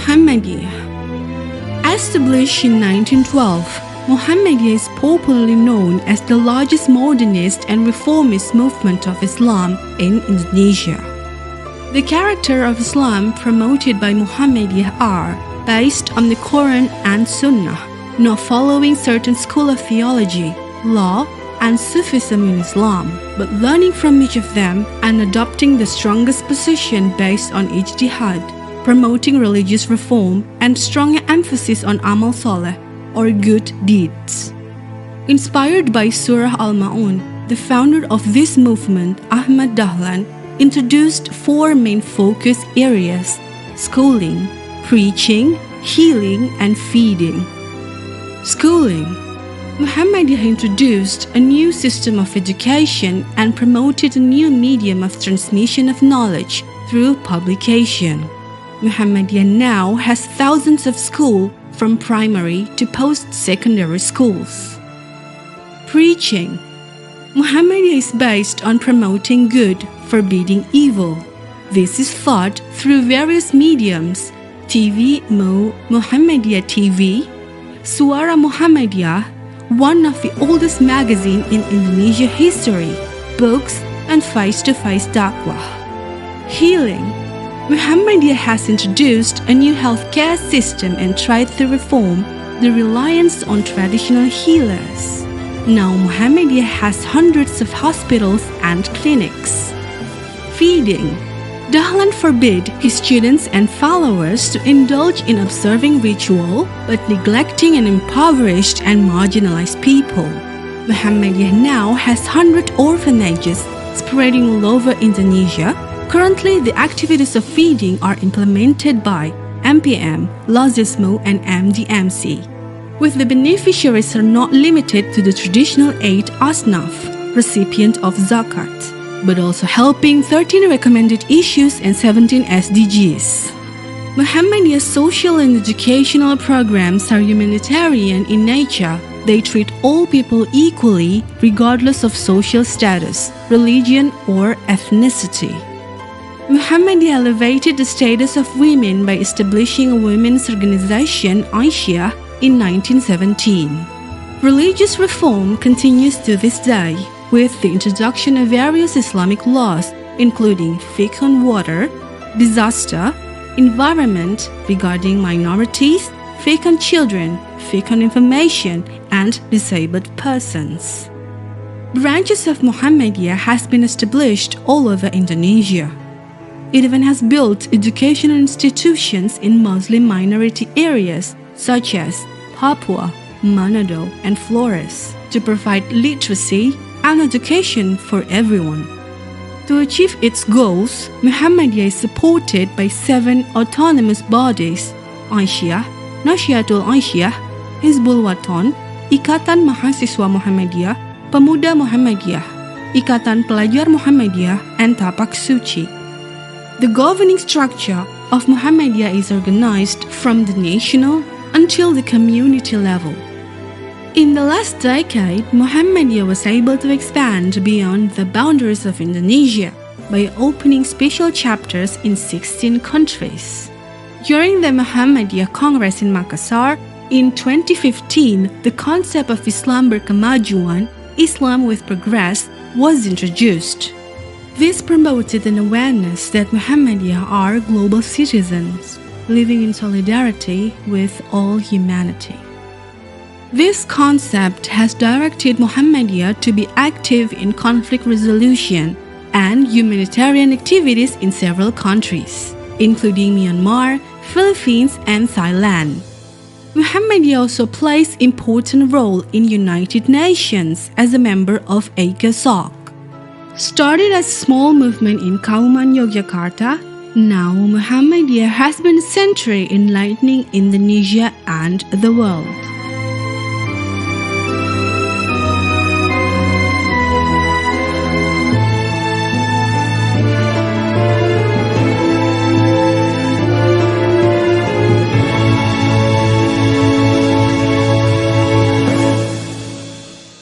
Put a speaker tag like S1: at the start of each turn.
S1: Muhammadiyah. Established in 1912, Muhammadiyah is popularly known as the largest modernist and reformist movement of Islam in Indonesia. The character of Islam promoted by Muhammadiyah are based on the Quran and Sunnah, not following certain school of theology, law, and Sufism in Islam, but learning from each of them and adopting the strongest position based on ijtihad, promoting religious reform and stronger emphasis on amal soleh, or good deeds. Inspired by Surah Al-Ma'un, the founder of this movement, Ahmad Dahlan, introduced four main focus areas: schooling, preaching, healing, and feeding. Schooling. Muhammadiyah introduced a new system of education and promoted a new medium of transmission of knowledge through publication. Muhammadiyah now has thousands of schools from primary to post-secondary schools. Preaching. Muhammadiyah is based on promoting good, forbidding evil. This is taught through various mediums: TV Muhammadiyah TV, Suara Muhammadiyah, one of the oldest magazines in Indonesia history, books, and face-to-face dakwah. Healing. Muhammadiyah has introduced a new healthcare system and tried to reform the reliance on traditional healers. Now Muhammadiyah has hundreds of hospitals and clinics. Feeding. Dahlan forbid his students and followers to indulge in observing ritual, but neglecting and impoverished and marginalized people. Muhammadiyah now has 100 orphanages spreading all over Indonesia. Currently, the activities of feeding are implemented by MPM, Lazismo, and MDMC, with the beneficiaries are not limited to the traditional 8 asnaf, recipient of zakat, but also helping 13 recommended issues and 17 SDGs. Muhammadiyah's social and educational programs are humanitarian in nature. They treat all people equally, regardless of social status, religion, or ethnicity. Muhammadiyah elevated the status of women by establishing a women's organization, Aisyah, in 1917. Religious reform continues to this day, with the introduction of various Islamic laws, including fiqh on water, disaster, environment regarding minorities, fiqh on children, fiqh on information, and disabled persons. Branches of Muhammadiyah has been established all over Indonesia. It even has built educational institutions in Muslim minority areas such as Papua, Manado, and Flores to provide literacy and education for everyone. To achieve its goals, Muhammadiyah is supported by 7 autonomous bodies: Aisyah, Nasyatul Aisyah, Hizbul Waton, Ikatan Mahasiswa Muhammadiyah, Pemuda Muhammadiyah, Ikatan Pelajar Muhammadiyah, and Tapak Suci. The governing structure of Muhammadiyah is organized from the national until the community level. In the last decade, Muhammadiyah was able to expand beyond the boundaries of Indonesia by opening special chapters in 16 countries. During the Muhammadiyah Congress in Makassar in 2015, the concept of Islam berkemajuan, Islam with progress, was introduced. This promoted an awareness that Muhammadiyah are global citizens, living in solidarity with all humanity. This concept has directed Muhammadiyah to be active in conflict resolution and humanitarian activities in several countries, including Myanmar, Philippines, and Thailand. Muhammadiyah also plays an important role in United Nations as a member of ECOSOC. Started as a small movement in Kauman, Yogyakarta, now Muhammadiyah has been a century enlightening Indonesia and the world.